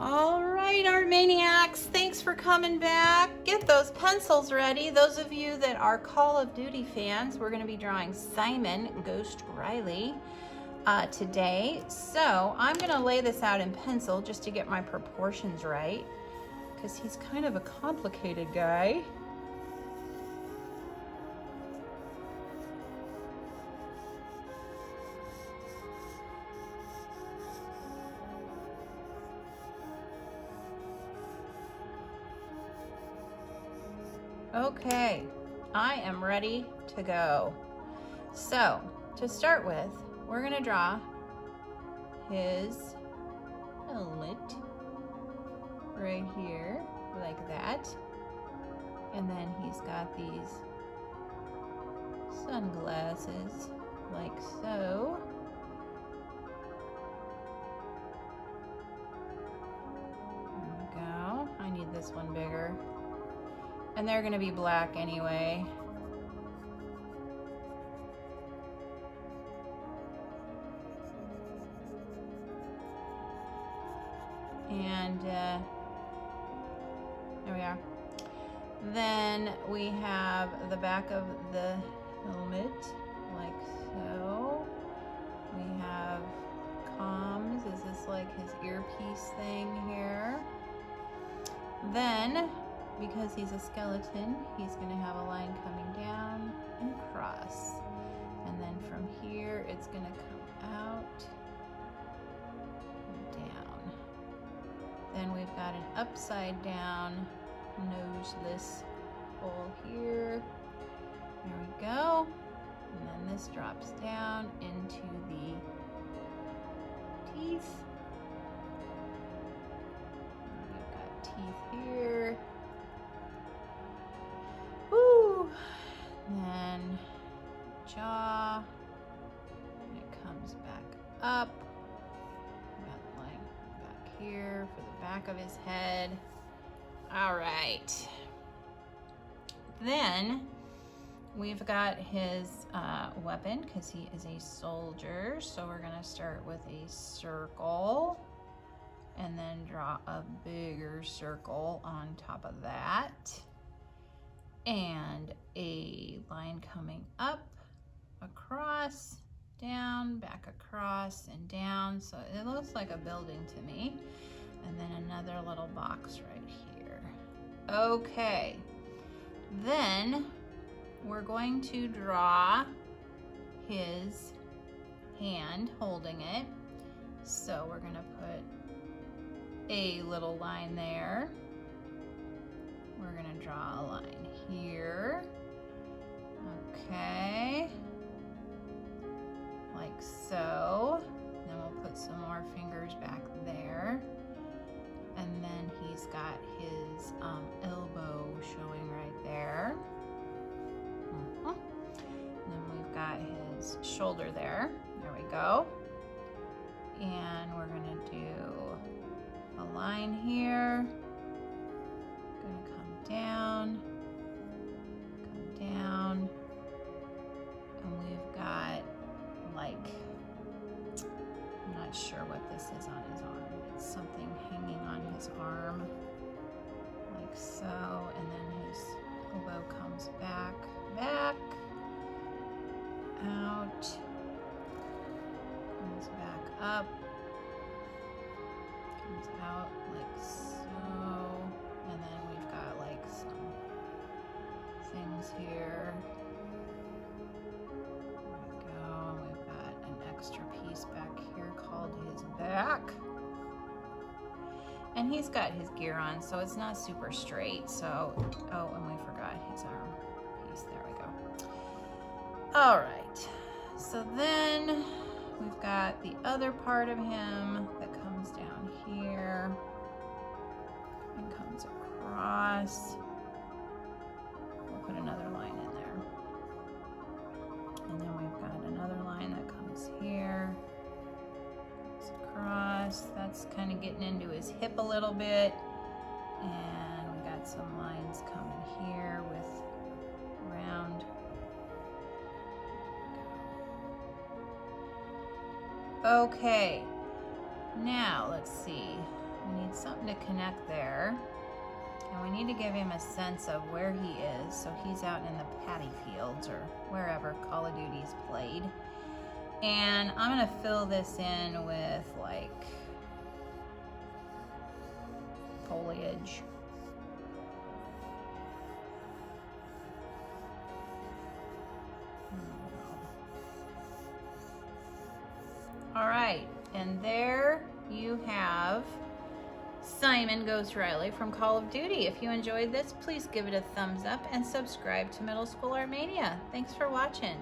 All right, Art Maniacs, thanks for coming back. Get those pencils ready. Those of you that are Call of Duty fans, we're going to be drawing Simon Ghost Riley today. So I'm going to lay this out in pencil just to get my proportions right, because he's kind of a complicated guy. Okay, I am ready to go. So, to start with, we're gonna draw his helmet right here, like that. And then he's got these sunglasses, like so. There we go. I need this one bigger. And they're gonna be black anyway. And there we are. Then we have the back of the helmet, like so. We have comms. Is this like his earpiece thing here? Then, because he's a skeleton, he's gonna have a line coming down and across. And then from here, it's gonna come out and down. Then we've got an upside down noseless hole here. There we go. And then this drops down into the teeth. We've got teeth here. Woo! Then jaw. And it comes back up. We got the line back here for the back of his head. All right. Then we've got his weapon, because he is a soldier. So we're gonna start with a circle and then draw a bigger circle on top of that. And a line coming up, across, down, back across, and down. So it looks like a building to me. And then another little box right here. Okay. Then we're going to draw his hand holding it. So we're gonna put a little line there. We're gonna draw a line here. Okay. Like so. Then we'll put some more fingers back there. And then he's got his elbow showing right there. And then we've got his shoulder there. There we go. And we're gonna do a line here. Gonna come down, and we've got like, I'm not sure what this is on his arm. It's something hanging on his arm, like so, and then his elbow comes back, out, comes back up, comes out like so, and then we've got like some things here. There we go. We've got an extra piece back here called his back. And he's got his gear on, so it's not super straight. So, oh, and we forgot his arm piece. There we go. All right. So then we've got the other part of him that comes down here and comes across. We'll put another line in there. And then we've got another line that comes here. Across. That's kind of getting into his hip a little bit. And we got some lines coming here with round. Okay. Now let's see. We need something to connect there. And we need to give him a sense of where he is. So he's out in the paddy fields or wherever Call of Duty's played. And I'm gonna fill this in with like foliage. All right, and there you have Simon Ghost Riley from Call of Duty. If you enjoyed this, please give it a thumbs up and subscribe to Middle School Art Mania. Thanks for watching.